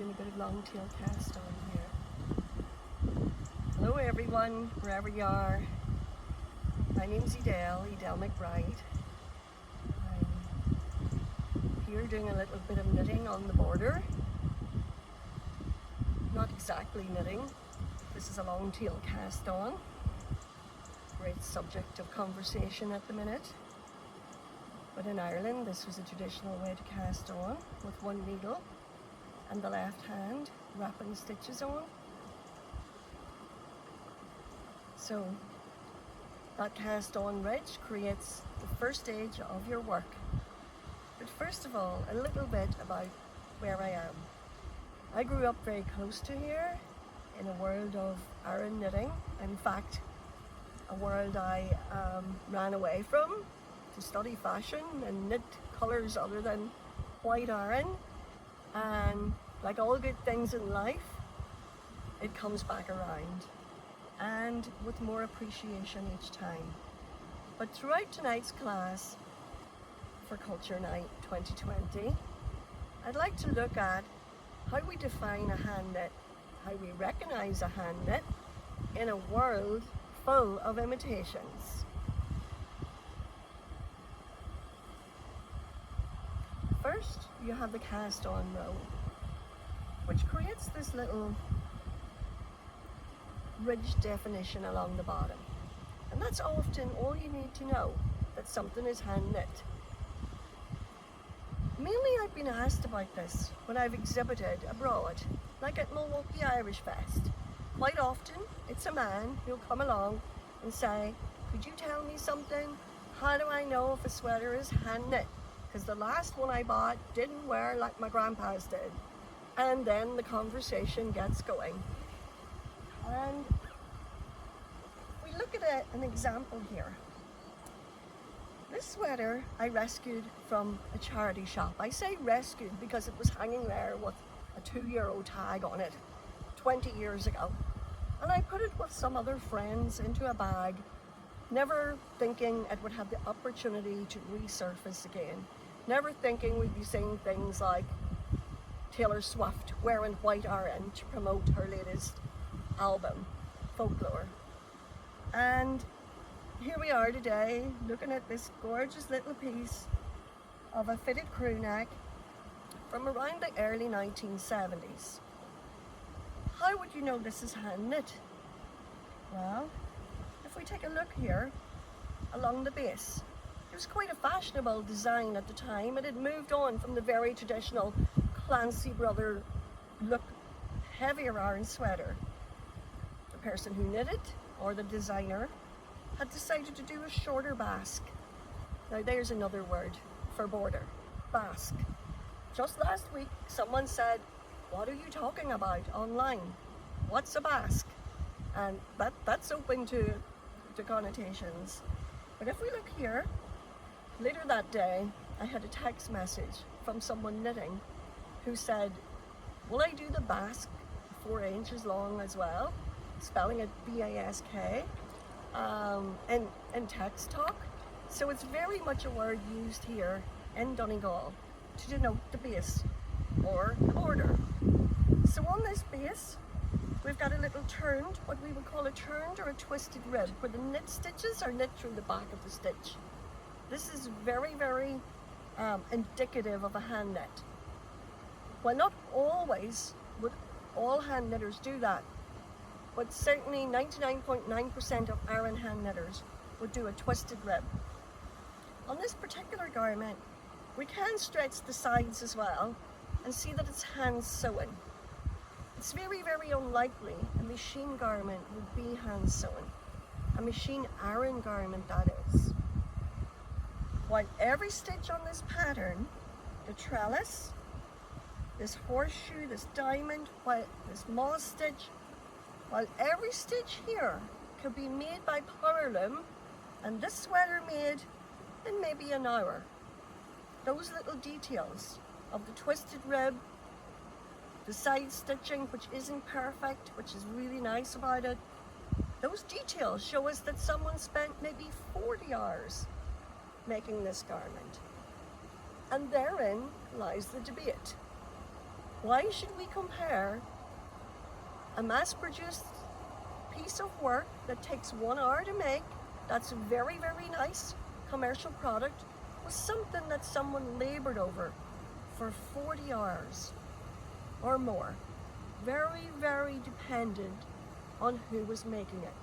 doing a bit of long tail cast on here. Hello everyone, wherever you are. My name's Edel MacBride. I'm here doing a little bit of knitting on the border. Not exactly knitting. This is a long tail cast on. Great subject of conversation at the minute. But in Ireland, this was a traditional way to cast on with one needle and the left hand wrapping stitches on. So that cast on ridge creates the first stage of your work. But first of all, a little bit about where I am. I grew up very close to here in a world of Aran knitting. In fact, a world I ran away from to study fashion and knit colours other than white Aran. And like all good things in life, it comes back around, and with more appreciation each time. But throughout tonight's class for Culture Night 2020, I'd like to look at how we define a hand knit, how we recognise a hand knit in a world full of imitations. First, you have the cast on row, which creates this little ridge definition along the bottom. And that's often all you need to know, that something is hand knit. Mainly I've been asked about this when I've exhibited abroad, like at Milwaukee Irish Fest. Quite often, it's a man who'll come along and say, could you tell me something? How do I know if a sweater is hand knit? Because the last one I bought didn't wear like my grandpa's did. And then the conversation gets going. And we look at an example here. This sweater I rescued from a charity shop. I say rescued because it was hanging there with a €2 tag on it 20 years ago. And I put it with some other friends into a bag, never thinking it would have the opportunity to resurface again. Never thinking we'd be seeing things like Taylor Swift wearing white Aran to promote her latest album, Folklore. And here we are today, looking at this gorgeous little piece of a fitted crew neck from around the early 1970s. How would you know this is hand knit? Well, if we take a look here along the base, it was quite a fashionable design at the time. It had moved on from the very traditional Clancy brother look, heavier Aran sweater. The person who knit it, or the designer, had decided to do a shorter basque. Now there's another word for border, basque. Just last week, someone said, what are you talking about online? What's a basque? And that's open to connotations. But if we look here, later that day, I had a text message from someone knitting who said, will I do the basque 4 inches long as well? Spelling it B-A-S-K in text talk. So it's very much a word used here in Donegal to denote the base or the border. So on this base, we've got a little turned, what we would call a turned or a twisted rib, where the knit stitches are knit through the back of the stitch. This is very, very indicative of a hand knit. Well, not always would all hand knitters do that, but certainly 99.9% of Aran hand knitters would do a twisted rib. On this particular garment, we can stretch the sides as well and see that it's hand sewn. It's very, very unlikely a machine garment would be hand sewn. A machine Aran garment, that is. While every stitch on this pattern, the trellis, this horseshoe, this diamond, this moss stitch, while every stitch here could be made by power loom, and this sweater made in maybe an hour. Those little details of the twisted rib, the side stitching, which isn't perfect, which is really nice about it, those details show us that someone spent maybe 40 hours making this garment. And therein lies the debate. Why should we compare a mass-produced piece of work that takes 1 hour to make, that's a very, very nice commercial product, with something that someone labored over for 40 hours or more? Very, very dependent on who was making it.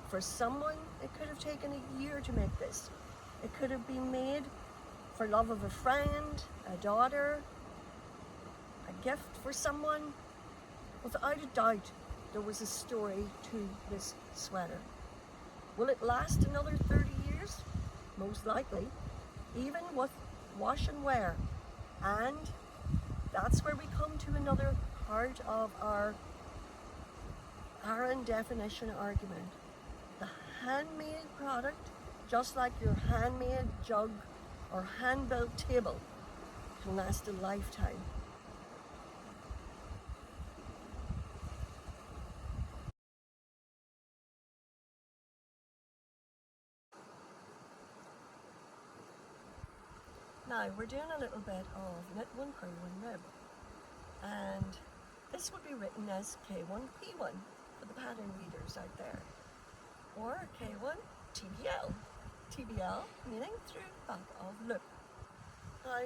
For someone, it could have taken a year to make this. It could have been made for love of a friend, a daughter, a gift for someone. Without a doubt, there was a story to this sweater. Will it last another 30 years? Most likely, even with wash and wear. And that's where we come to another part of our Aran definition argument. The handmade product, just like your handmade jug or hand-built table, can last a lifetime. Now we're doing a little bit of knit one, purl one, rib, and this would be written as K1 P1 for the pattern readers out there, or K1 TBL. TBL meaning through back of loop. Now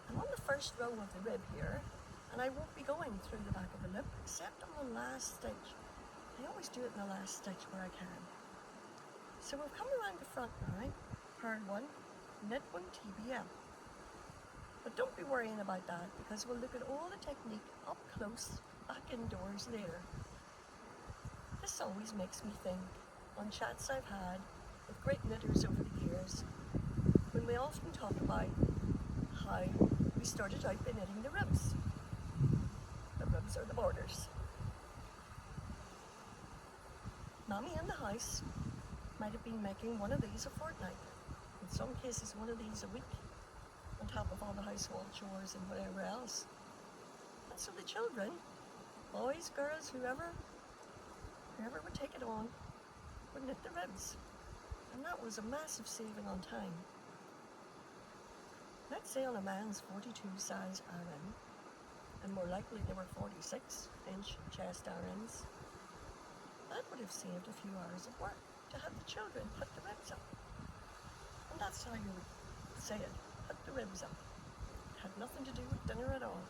I'm on the first row of the rib here, and I won't be going through the back of the loop except on the last stitch. I always do it in the last stitch where I can. So we'll come around the front now, purl one, knit one, TBL. But don't be worrying about that, because we'll look at all the technique up close, back indoors later. This always makes me think on chats I've had with great knitters over the years, when we often talk about how we started out by knitting the ribs. The ribs are the borders. Mommy in the house might have been making one of these a fortnight, in some cases one of these a week, on top of all the household chores and whatever else. And so the children, boys, girls, whoever would take it on, would knit the ribs. And that was a massive saving on time. Let's say on a man's 42 size Aran, and more likely they were 46-inch chest Arans, that would have saved a few hours of work to have the children put the ribs up. And that's how you would say it. Put the ribs up. It had nothing to do with dinner at all.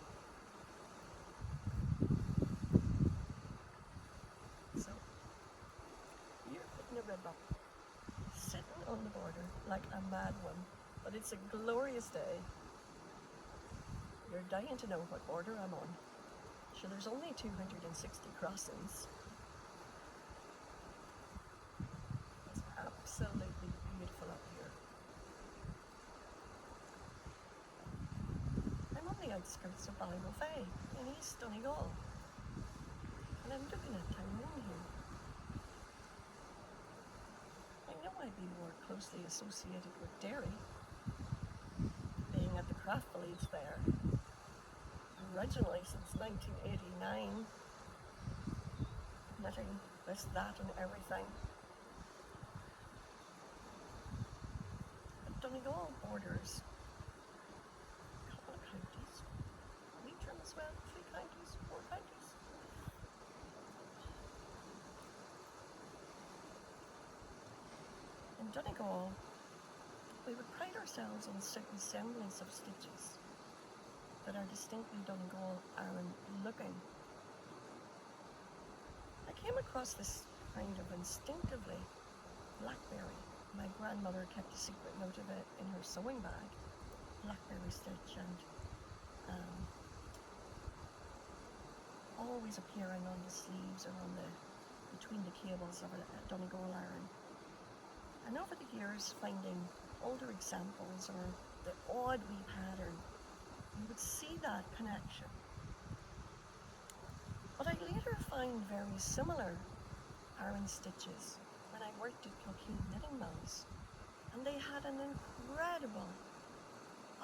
So, you're putting a rib up, sitting on the border like a mad one, but it's a glorious day. You're dying to know what border I'm on. Sure, there's only 260 crossings. It's absolutely beautiful up here. I'm on the outskirts of Ballymofey in East Donegal, and I'm looking at Tyrone here. I know I'd be more closely associated with Derry, being at the craft village there, originally since 1989, knitting this, that and everything. But Donegal borders a couple of counties, Leitrim as well, 3 counties, 4 counties. In Donegal, we would pride ourselves on certain semblance of stitches that are distinctly Donegal Aran looking. I came across this kind of instinctively blackberry. My grandmother kept a secret note of it in her sewing bag. Blackberry stitch, and always appearing on the sleeves or on between the cables of a Donegal Aran. And over the years, finding older examples or the odd wee pattern, you would see that connection. But I later found very similar Aran stitches when I worked at Kilkeen Knitting Mills, and they had an incredible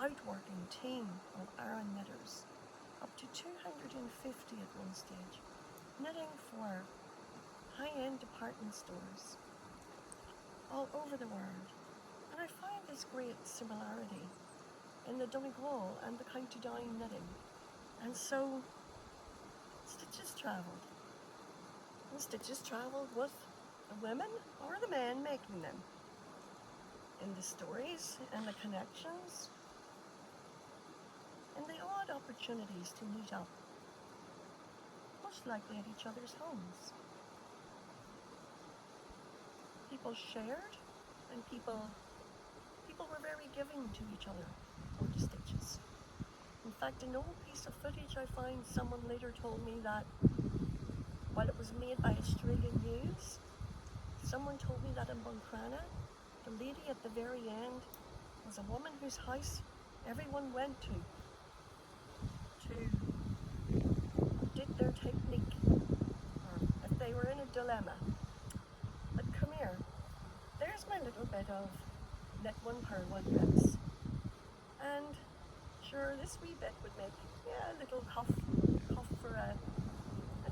outworking team of Aran knitters, up to 250 at one stage, knitting for high-end department stores all over the world. And I find this great similarity in the Donegal and the County Down knitting. And so stitches travelled. The stitches travelled with the women or the men making them. In the stories and the connections and the odd opportunities to meet up, most likely at each other's homes. People shared, and people were very giving to each other for the stitches. In fact, an old piece of footage I find, someone later told me that while it was made by Australian News, someone told me that in Buncrana, the lady at the very end was a woman whose house everyone went to did their technique, or if they were in a dilemma. But come here, there's my little bit of knit one, purl one ribs. And sure, this wee bit would make a little cuff for a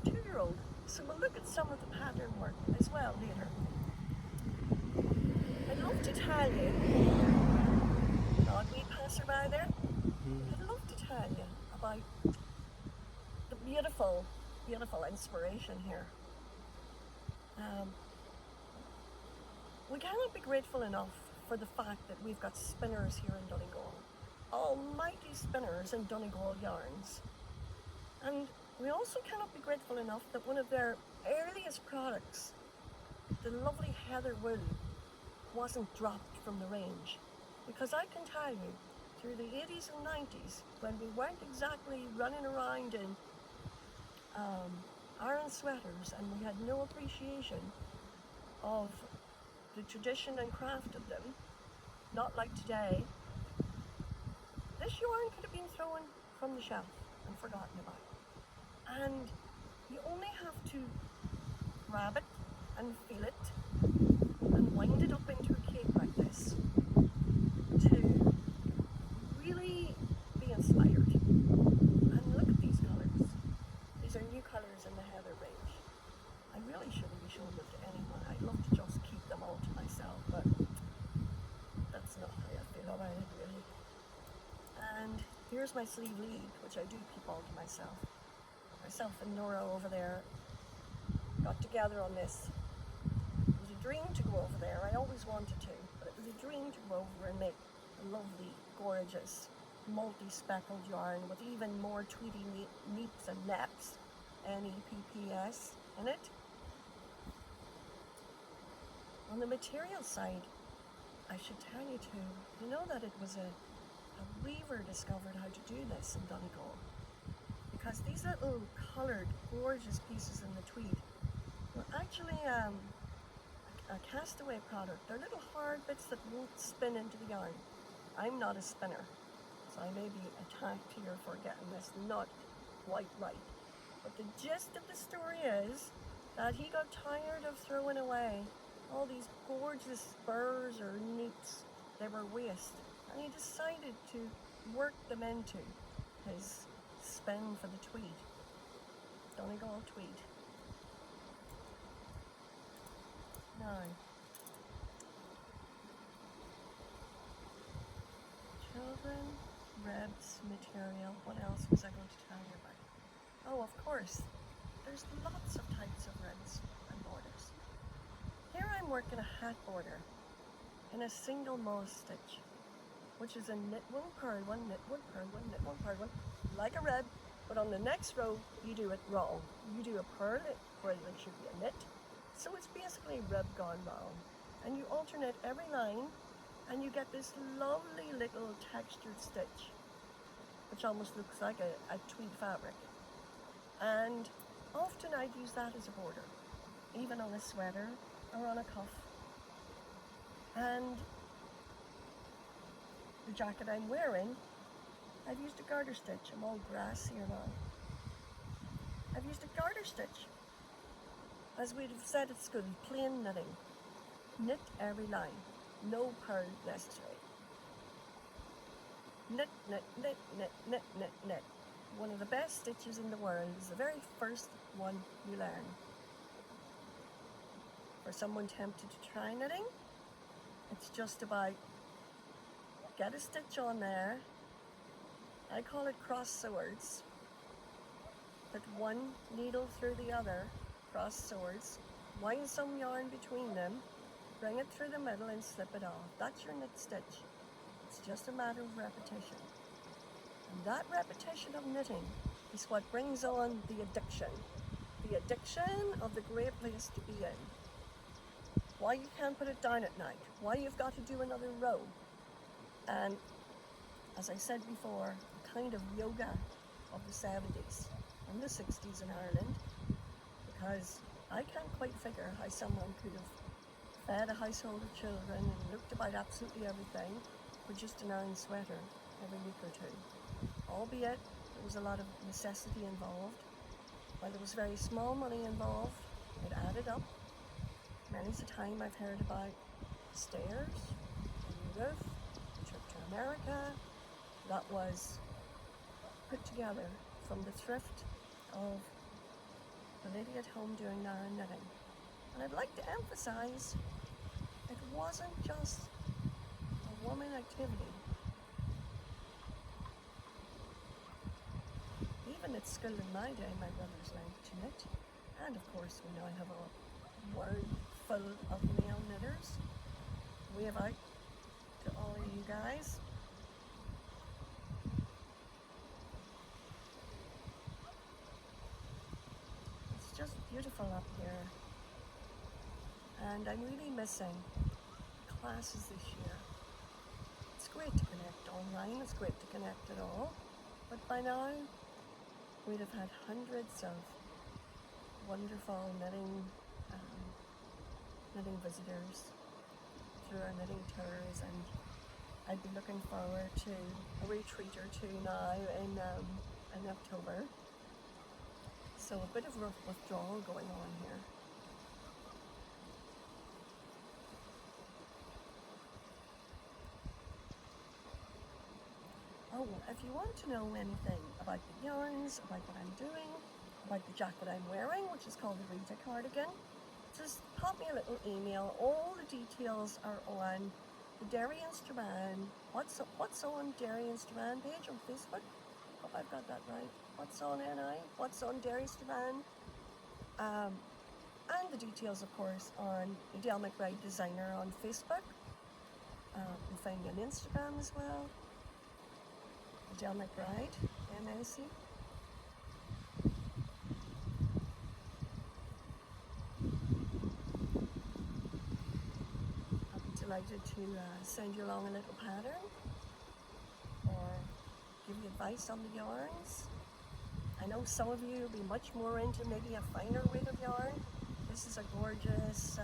2-year-old. So we'll look at some of the pattern work as well later. I'd love to tell you, odd wee passerby there, I'd love to tell you about the beautiful, beautiful inspiration here. We cannot be grateful enough for the fact that we've got spinners here in Donegal, almighty spinners in Donegal yarns. And we also cannot be grateful enough that one of their earliest products, the lovely heather wool, wasn't dropped from the range. Because I can tell you, through the 80s and 90s, when we weren't exactly running around in Aran sweaters and we had no appreciation of the tradition and craft of them, not like today, this yarn could have been thrown from the shelf and forgotten about. And you only have to grab it and feel it and wind it up into a cake like this to really be inspired. And look at these colours. These are new colours in the heather range. I really shouldn't be showing them to anyone. I'd love to just keep them all to myself, but that's not how I feel about it, really. And here's my sleeve lead, which I do keep all to myself. Myself and Nora over there got together on this. It was a dream to go over there. I always wanted to, but it was a dream to go over and make a lovely, gorgeous, multi-speckled yarn with even more tweedy neeps and neps, N-E-P-P-S, in it. On the material side, I should tell you too, you know that it was a weaver discovered how to do this in Donegal. Because these little coloured, gorgeous pieces in the tweed were actually a castaway product. They're little hard bits that won't spin into the yarn. I'm not a spinner, so I may be attacked here for getting this not quite right. But the gist of the story is that he got tired of throwing away all these gorgeous spurs or neeps. They were waste. And he decided to work them into his spin for the tweed. Donegal tweed. Now, children, ribs, material. What else was I going to tell you about? Oh, of course, there's lots of types of ribs and borders. Here I'm working a hat border in a single mauve stitch, which is a knit one, purl one, knit one, purl one, knit one, purl one, like a rib, but on the next row you do it wrong. You do a purl where there should be a knit, so it's basically rib gone wrong. And you alternate every line and you get this lovely little textured stitch, which almost looks like a tweed fabric. And often I'd use that as a border, even on a sweater or on a cuff. And the jacket I'm wearing, I've used a garter stitch. I'm all grass here now. I've used a garter stitch. As we'd have said at school, plain knitting. Knit every line, no purl necessary. Knit, knit, knit, knit, knit, knit, knit. One of the best stitches in the world is the very first one you learn. For someone tempted to try knitting, it's just about get a stitch on there. I call it cross swords. put one needle through the other, cross swords, wind some yarn between them, bring it through the middle and slip it off. That's your knit stitch. It's just a matter of repetition. And that repetition of knitting is what brings on the addiction of the great place to be in. Why you can't put it down at night, why you've got to do another row. And as I said before, a kind of yoga of the 70s and the 60s in Ireland, because I can't quite figure how someone could have fed a household of children and looked about absolutely everything for just an iron sweater every week or two. Albeit there was a lot of necessity involved. While there was very small money involved, it added up. Many's the time I've heard about stairs, a new roof, a trip to America, that was put together from the thrift of the lady at home doing Aran knitting. And I'd like to emphasize, it wasn't just a woman activity. Even at school in my day, my brothers learned to knit. And of course, we now have a world full of male knitters. Wave out to all of you guys. It's just beautiful up here. And I'm really missing classes this year. It's great to connect online, it's great to connect at all. But by now, we'd have had hundreds of wonderful knitting visitors through our knitting tours, and I'd be looking forward to a retreat or two now in October. So a bit of withdrawal going on here. Oh, if you want to know anything about the yarns, about what I'm doing, about the jacket I'm wearing, which is called the Rita cardigan, just pop me a little email. All the details are on the Derry and Strabane, What's on Derry and Strabane page on Facebook. Hope I've got that right. What's on NI, What's on Derry Strabane. And the details, of course, on Edel MacBride Designer on Facebook. You can find me on Instagram as well. Edel MacBride, M-A-C. I'll be delighted to send you along a little pattern or give you advice on the yarns. I know some of you will be much more into maybe a finer weight of yarn. This is a gorgeous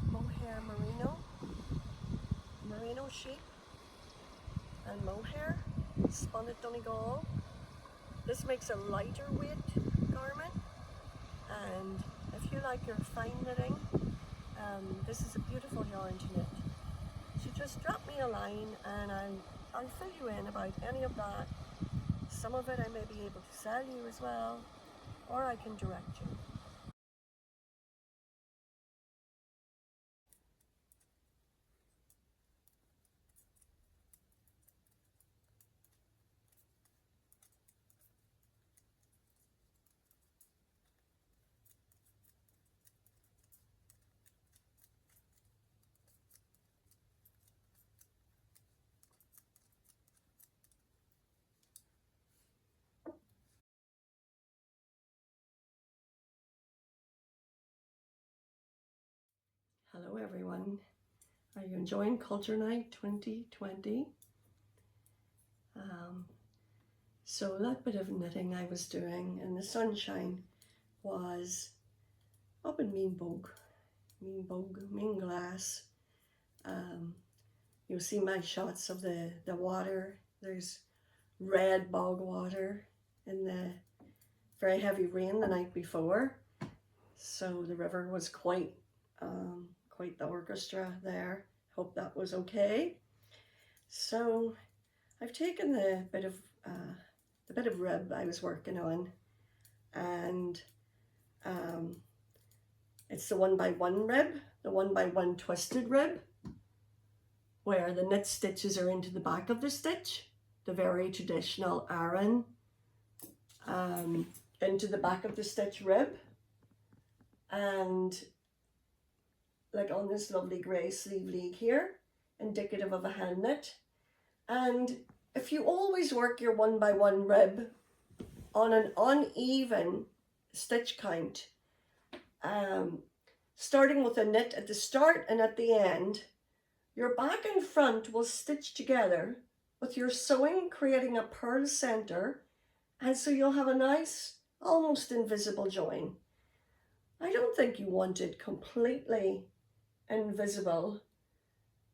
mohair merino sheep and mohair, spun at Donegal. This makes a lighter weight garment, and if you like your fine knitting, this is a beautiful yarn to knit. So just drop me a line and I'll fill you in about any of that. Some of it I may be able to sell you as well, or I can direct you. Hello everyone, are you enjoying Culture Night 2020? So that bit of knitting I was doing in the sunshine was up in Mean Glass. You'll see my shots of the water. There's red bog water in the very heavy rain the night before. So the river was quite the orchestra there. Hope that was okay. So I've taken the bit of rib I was working on, and it's the 1x1 rib, the 1x1 twisted rib, where the knit stitches are into the back of the stitch, the very traditional Aran into the back of the stitch rib, and like on this lovely grey sleeve league here, indicative of a hand knit. And if you always work your 1 by 1 rib on an uneven stitch count, starting with a knit at the start and at the end, your back and front will stitch together with your sewing creating a purl center, and so you'll have a nice, almost invisible join. I don't think you want it completely invisible.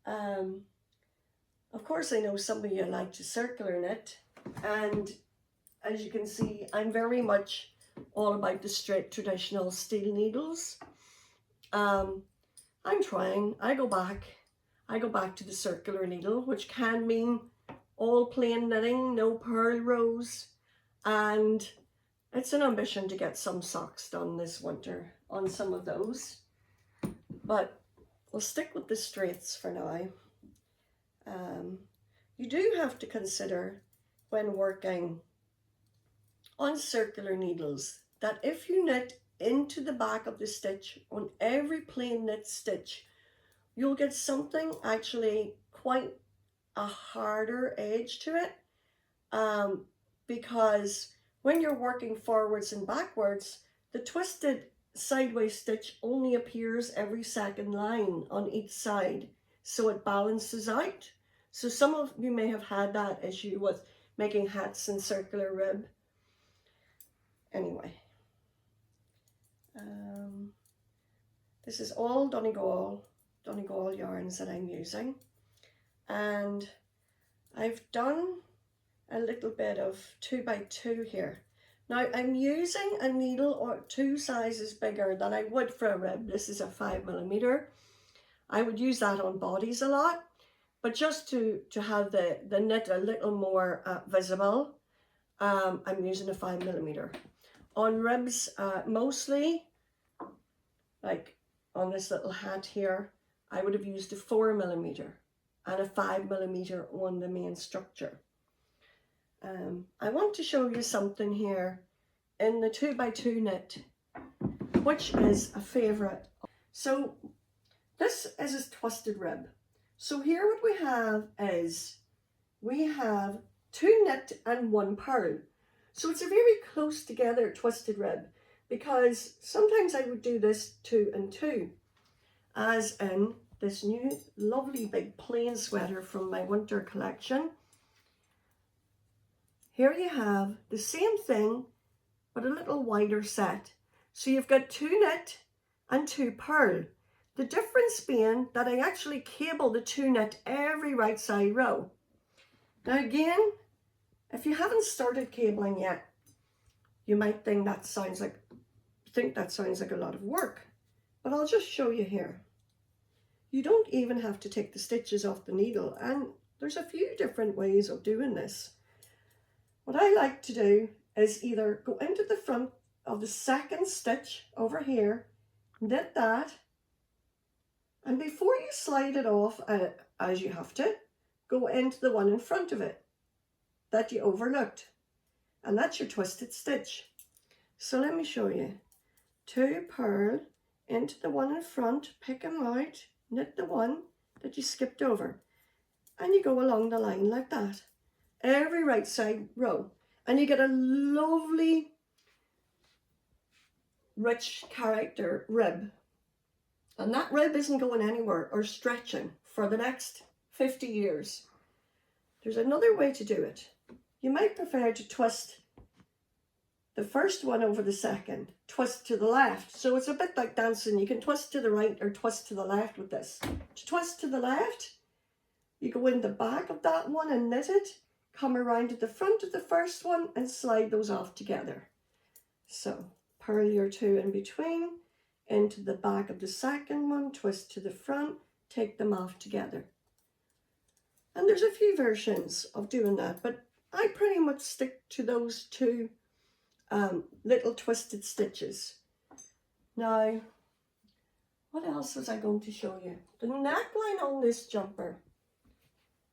Of course, I know some of you like to circular knit, and as you can see, I'm very much all about the straight traditional steel needles. I'm trying. I go back to the circular needle, which can mean all plain knitting, no purl rows, and it's an ambition to get some socks done this winter on some of those, but we'll stick with the straights for now. You do have to consider when working on circular needles that if you knit into the back of the stitch on every plain knit stitch, you'll get something actually quite a harder edge to it, because when you're working forwards and backwards, the twisted sideways stitch only appears every second line on each side, so it balances out. So some of you may have had that issue with making hats and circular rib. Anyway, this is all Donegal yarns that I'm using, and I've done a little bit of 2 by 2 here. Now I'm using a needle or 2 sizes bigger than I would for a rib. This is a 5mm. I would use that on bodies a lot, but just to have the knit a little more visible, I'm using a 5mm. On ribs, mostly, like on this little hat here, I would have used a 4mm and a 5mm on the main structure. I want to show you something here in the 2 by 2 knit, which is a favourite. So this is a twisted rib. So here what we have is, we have 2 knit and 1 purl. So it's a very close together twisted rib, because sometimes I would do this 2 and 2, as in this new lovely big plain sweater from my winter collection. Here you have the same thing, but a little wider set. So you've got 2 knit and 2 purl. The difference being that I actually cable the 2 knit every right side row. Now again, if you haven't started cabling yet, you might think that sounds like a lot of work, but I'll just show you here. You don't even have to take the stitches off the needle, and there's a few different ways of doing this. What I like to do is either go into the front of the second stitch over here, knit that, and before you slide it off, as you have to, go into the one in front of it that you overlooked, and that's your twisted stitch. So let me show you. 2 purl into the one in front, pick them out, knit the one that you skipped over, and you go along the line like that, every right side row, and you get a lovely rich character rib, and that rib isn't going anywhere or stretching for the next 50 years. There's another way to do it. You might prefer to twist the first one over the second, twist to the left. So it's a bit like dancing. You can twist to the right or twist to the left with this. To twist to the left, you go in the back of that one and knit it, come around to the front of the first one and slide those off together. So purl your 2 in between, into the back of the second one, twist to the front, take them off together. And there's a few versions of doing that, but I pretty much stick to those 2 little twisted stitches. Now, what else was I going to show you? The neckline on this jumper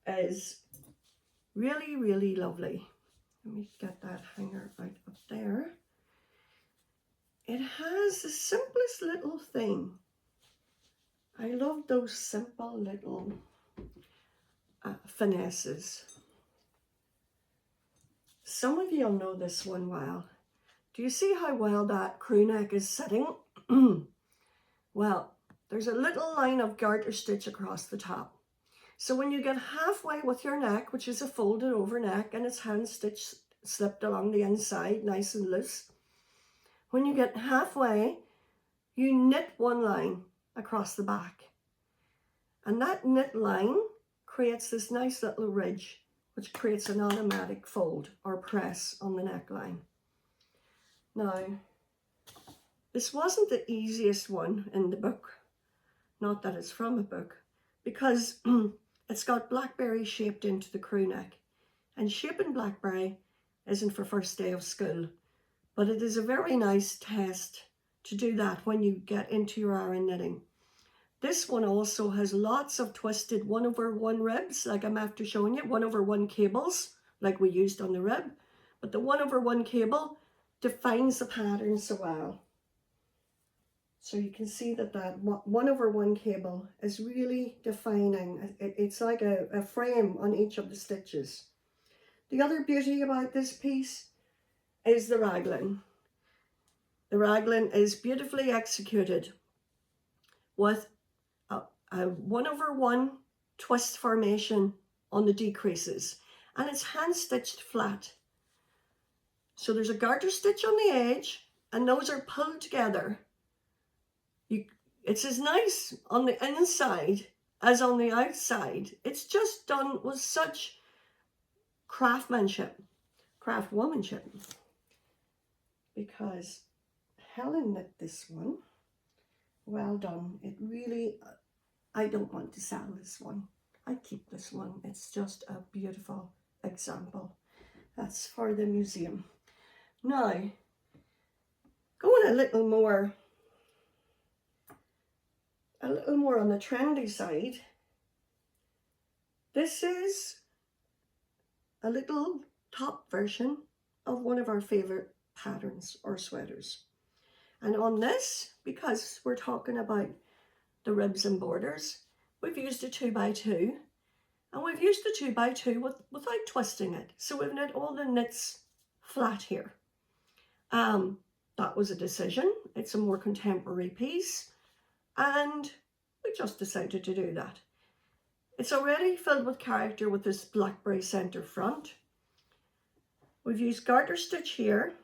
is really, really lovely. Let me get that hanger out of there. It has the simplest little thing. I love those simple little finesses. Some of you'll know this one well. Do you see how well that crew neck is sitting? Well, there's a little line of garter stitch across the top. So when you get halfway with your neck, which is a folded over neck and it's hand stitched slipped along the inside, nice and loose. When you get halfway, you knit one line across the back. And that knit line creates this nice little ridge, which creates an automatic fold or press on the neckline. Now, this wasn't the easiest one in the book, not that it's from a book, because it's got blackberry shaped into the crew neck. And shaping blackberry isn't for first day of school, but it is a very nice test to do that when you get into your Aran knitting. This one also has lots of twisted 1/1 ribs, like I'm after showing you, 1/1 cables, like we used on the rib, but the 1/1 cable defines the pattern so well. So you can see that 1/1 cable is really defining. It's like a frame on each of the stitches. The other beauty about this piece is the raglan. The raglan is beautifully executed with a 1/1 twist formation on the decreases, and it's hand stitched flat. So there's a garter stitch on the edge, and those are pulled together. It's as nice on the inside as on the outside. It's just done with such craftsmanship, craftwomanship, because Helen knit this one. Well done. It really, I don't want to sell this one. I keep this one. It's just a beautiful example. That's for the museum. Now, going a little more on the trendy side, this is a little top version of one of our favorite patterns or sweaters. And on this, because we're talking about the ribs and borders, we've used a 2x2, and we've used the 2x2 without twisting it. So we've knit all the knits flat here. That was a decision. It's a more contemporary piece, and we just decided to do that. It's already filled with character with this blackberry center front. We've used garter stitch here,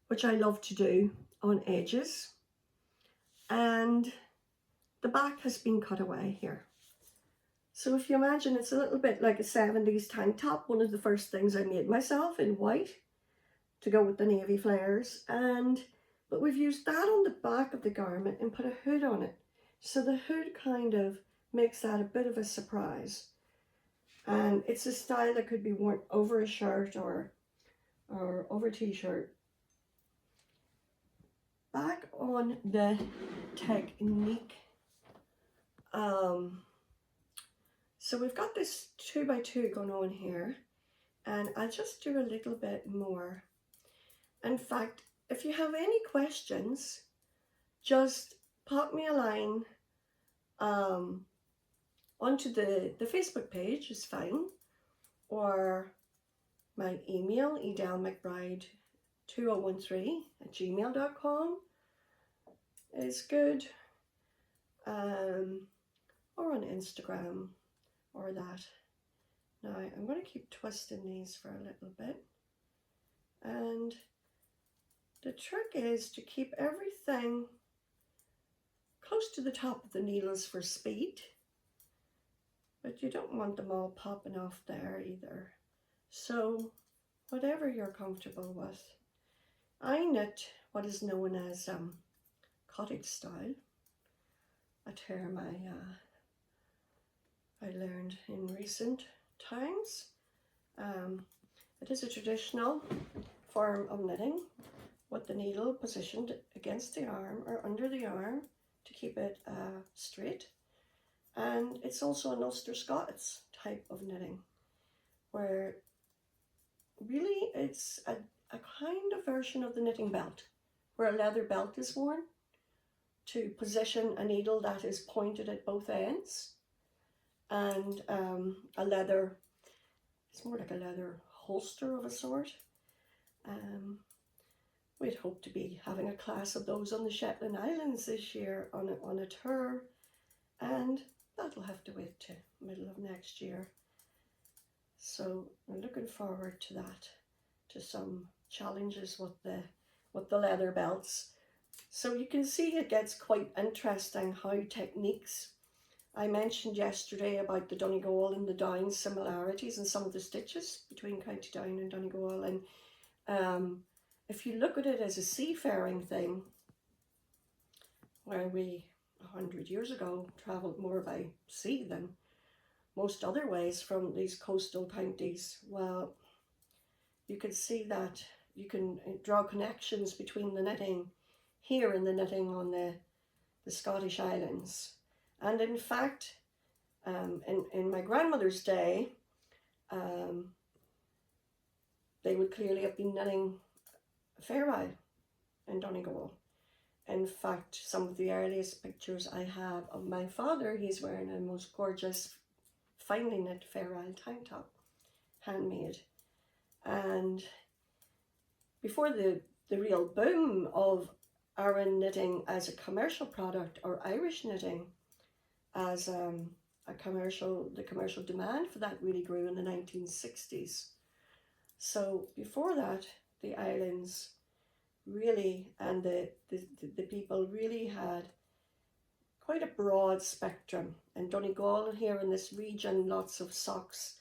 which I love to do on edges, and the back has been cut away here. So if you imagine, it's a little bit like a 70s tank top, one of the first things I made myself in white to go with the navy flares, but we've used that on the back of the garment and put a hood on it. So the hood kind of makes that a bit of a surprise. And it's a style that could be worn over a shirt or over a t-shirt. Back on the technique. So we've got this 2x2 going on here, and I'll just do a little bit more. In fact, if you have any questions, just pop me a line onto the Facebook page is fine, or my email, Edel MacBride 2013@gmail.com is good, or on Instagram or that. Now I'm going to keep twisting these for a little bit, and the trick is to keep everything close to the top of the needles for speed, but you don't want them all popping off there either. So whatever you're comfortable with. I knit what is known as cottage style, a term I learned in recent times. It is a traditional form of knitting with the needle positioned against the arm or under the arm to keep it straight. And it's also an Ulster Scots type of knitting, where really it's a kind of version of the knitting belt, where a leather belt is worn to position a needle that is pointed at both ends, and a leather, it's more like a leather holster of a sort. We'd hope to be having a class of those on the Shetland Islands this year on a tour, and that'll have to wait to middle of next year. So I'm looking forward to that, to some challenges with the leather belts. So you can see it gets quite interesting how techniques. I mentioned yesterday about the Donegal and the Down similarities and some of the stitches between County Down and Donegal, and if you look at it as a seafaring thing, where we 100 years ago travelled more by sea than most other ways from these coastal counties, well, you can see that you can draw connections between the knitting here and the knitting on the Scottish Islands. And in fact, in my grandmother's day, they would clearly have been knitting Fair Isle in Donegal. In fact, some of the earliest pictures I have of my father, he's wearing a most gorgeous, finely knit Fair Isle tank top, handmade. And before the real boom of Aran knitting as a commercial product, or Irish knitting as the commercial demand for that really grew in the 1960s. So before that, the islands really, and the people really had quite a broad spectrum. And Donegal here in this region, lots of socks,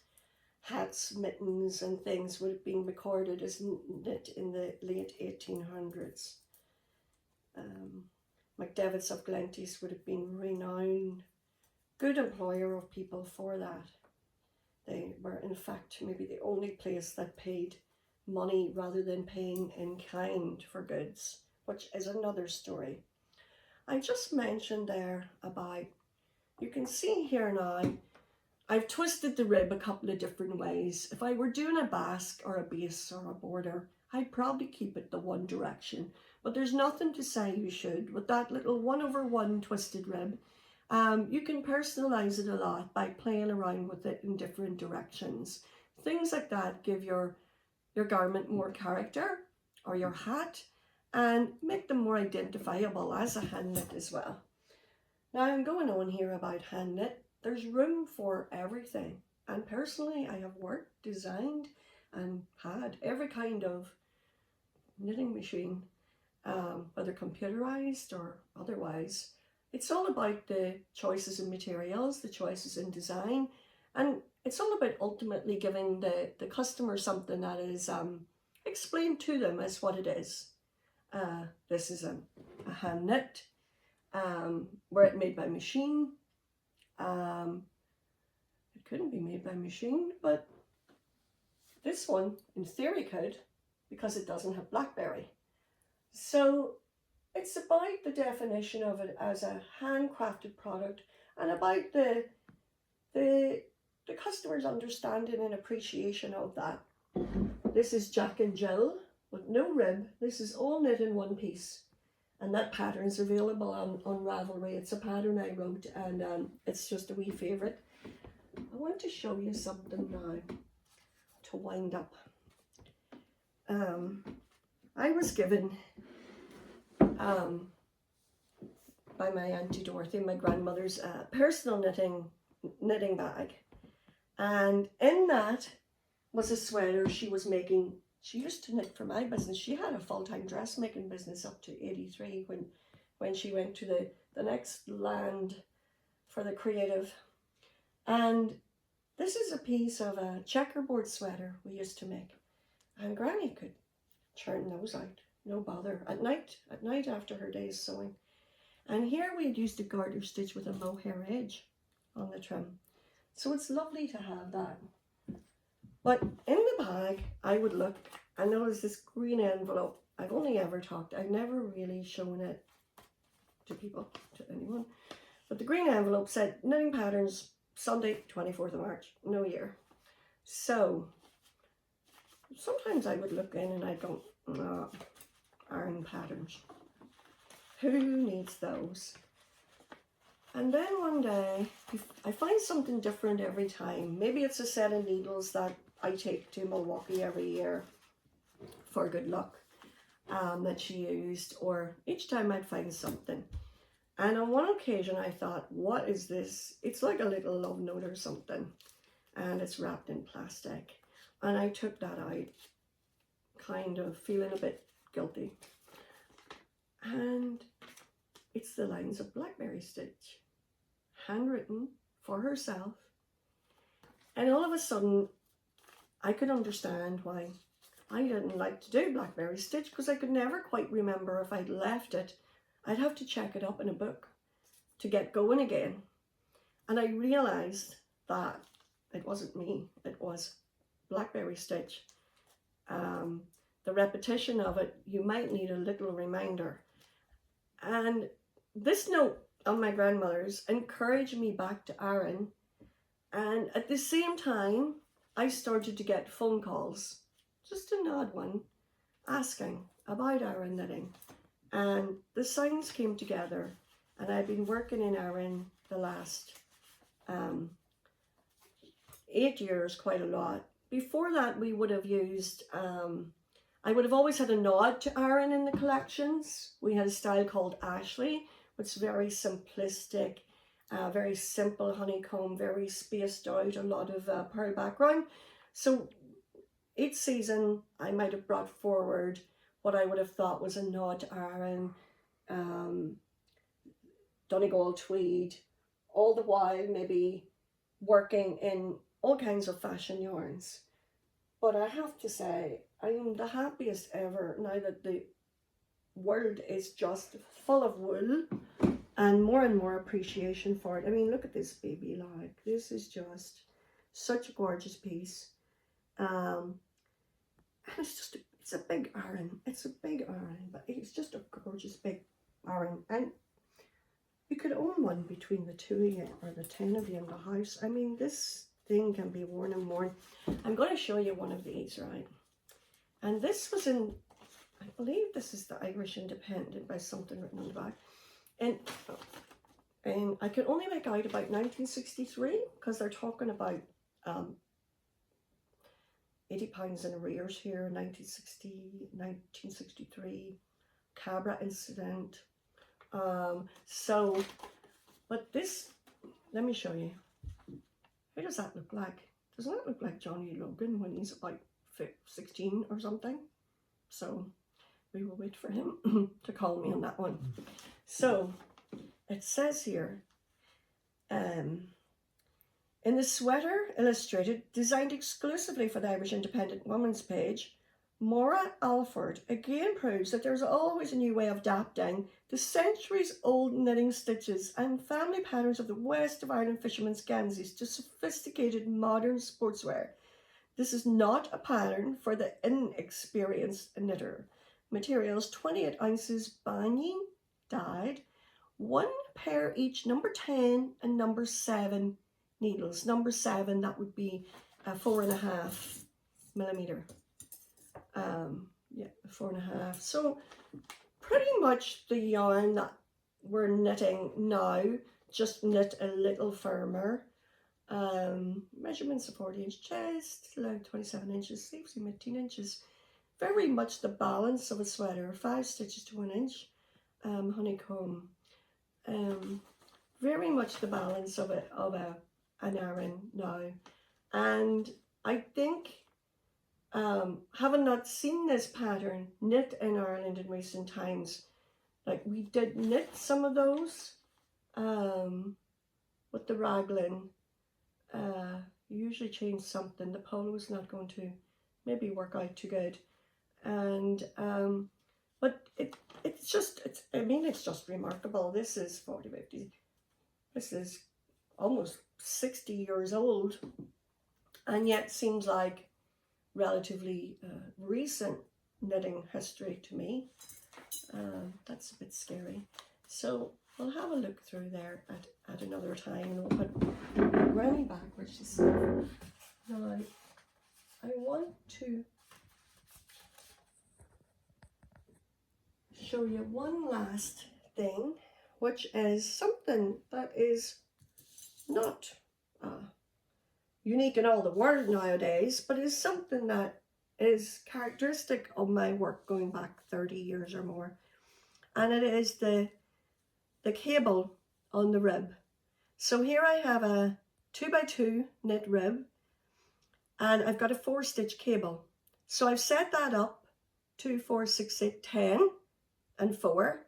hats, mittens and things would have been recorded as knit in the late 1800s. McDevitt's of Glenties would have been renowned, good employer of people for that. They were in fact maybe the only place that paid money rather than paying in kind for goods, which is another story. I just mentioned there about, you can see here now, I've twisted the rib a couple of different ways. If I were doing a basque or a base or a border, I'd probably keep it the one direction, but there's nothing to say you should. With that little 1/1 twisted rib, you can personalize it a lot by playing around with it in different directions. Things like that give your garment more character, or your hat, and make them more identifiable as a hand knit as well. Now I'm going on here about hand knit. There's room for everything, and personally I have worked, designed and had every kind of knitting machine, whether computerized or otherwise. It's all about the choices in materials, the choices in design, and it's all about ultimately giving the customer something that is explained to them as what it is. This is a hand knit, were it made by machine. It couldn't be made by machine, but this one in theory could, because it doesn't have blackberry. So it's about the definition of it as a handcrafted product, and about the customer's understanding and appreciation of that. This is Jack and Jill with no rib. This is all knit in one piece, and that pattern's available on Ravelry. It's a pattern I wrote, and it's just a wee favourite. I want to show you something now to wind up. I was given by my Auntie Dorothy, my grandmother's personal knitting bag, and in that was a sweater she was making. She used to knit for my business. She had a full-time dressmaking business up to 83 when she went to the next land for the creative. And this is a piece of a checkerboard sweater we used to make, and Granny could churn those out, no bother, at night after her day's sewing. And here we had used a garter stitch with a mohair edge on the trim. So it's lovely to have that. But in the bag, I would look, and there was this green envelope. I've only ever talked, I've never really shown it to people, to anyone. But the green envelope said, knitting patterns, Sunday, 24th of March, no year. So sometimes I would look in and I go, no, Aran patterns. Who needs those? And then one day, I find something different every time. Maybe it's a set of needles that I take to Milwaukee every year for good luck that she used, or each time I'd find something. And on one occasion I thought, what is this? It's like a little love note or something, and it's wrapped in plastic. And I took that out, kind of feeling a bit guilty. And it's the lines of Blackberry Stitch, handwritten for herself. And all of a sudden, I could understand why I didn't like to do Blackberry Stitch, because I could never quite remember if I'd left it. I'd have to check it up in a book to get going again. And I realized that it wasn't me, it was Blackberry Stitch. The repetition of it, you might need a little reminder. And this note on my grandmother's encouraged me back to Aran. And at the same time, I started to get phone calls, just an odd one, asking about Aran knitting. And the signs came together, and I've been working in Aran the last 8 years quite a lot. Before that, we would have used, I would have always had a nod to Aran in the collections. We had a style called Ashley, which is very simplistic, very simple honeycomb, very spaced out, a lot of pearl background. So each season I might have brought forward what I would have thought was a nod to Aran, Donegal tweed, all the while maybe working in all kinds of fashion yarns. But I have to say, I am the happiest ever now that the world is just full of wool and more appreciation for it. I mean, look at this baby, like, this is just such a gorgeous piece. And it's a big Aran. It's a big Aran, but it's just a gorgeous big Aran. And you could own one between the 2 of you or the 10 of you in the house. I mean, this thing can be worn and worn. I'm going to show you one of these, right? And this was in, I believe this is the Irish Independent by something written on the back. And I could only make out about 1963, because they're talking about £80 in arrears here, 1960, 1963, Cabra incident. But this, let me show you. Who does that look like? Doesn't that look like Johnny Logan when he's about 16 or something? So we will wait for him to call me on that one. So it says here, in the sweater illustrated, designed exclusively for the Irish Independent Woman's page, Maura Alford again proves that there's always a new way of adapting the centuries-old knitting stitches and family patterns of the West of Ireland fishermen's ganses to sophisticated modern sportswear. This is not a pattern for the inexperienced knitter. Materials: 28 ounces binding, dyed, 1 pair each, number 10 and number 7 needles. Number 7, that would be a 4.5 millimeter. Yeah, 4.5. So pretty much the yarn that we're knitting now, just knit a little firmer. Measurements of 40-inch chest, allowed 27 inches, sleeves 18 inches. Very much the balance of a sweater, 5 stitches to 1 inch, honeycomb. Very much the balance of an Aran now. And I think, having not seen this pattern knit in Ireland in recent times, like we did knit some of those with the raglan. You usually change something. The polo is not going to maybe work out too good. And but it's just remarkable. This is 40, 50. This is almost 60 years old, and yet seems like relatively recent knitting history to me. That's a bit scary. So we'll have a look through there at another time, and we'll put Granny back where she's. Now I want to show you one last thing, which is something that is not unique in all the world nowadays, but is something that is characteristic of my work going back 30 years or more. And it is the cable on the rib. So here I have a 2x2 knit rib, and I've got a 4-stitch cable. So I've set that up 2, 4, 6, 8, 10 and 4,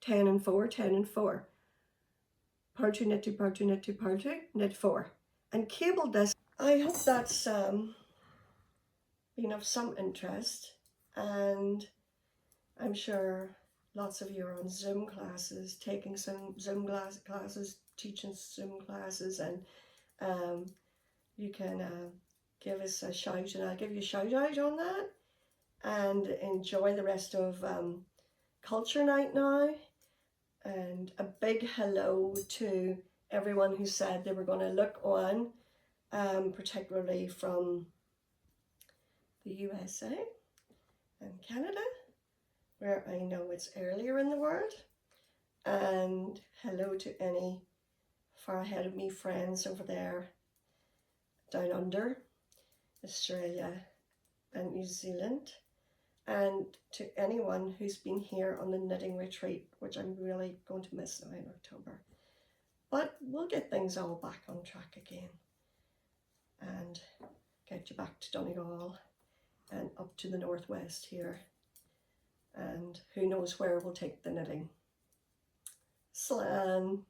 10 and 4, 10 and 4. Purl 2, knit 2, purl 2, knit 2, purl 2, knit 4. And cabled this. I hope that's been of some interest, and I'm sure lots of you are on Zoom classes, taking some Zoom classes, teaching Zoom classes, and you can give us a shout, and I'll give you a shout out on that. And enjoy the rest of Culture Night now. And a big hello to everyone who said they were going to look on, particularly from the USA and Canada, where I know it's earlier in the world. And hello to any far ahead of me friends over there down under, Australia and New Zealand. And to anyone who's been here on the knitting retreat, which I'm really going to miss now in October. But we'll get things all back on track again and get you back to Donegal and up to the northwest here. And who knows where we'll take the knitting. Slán.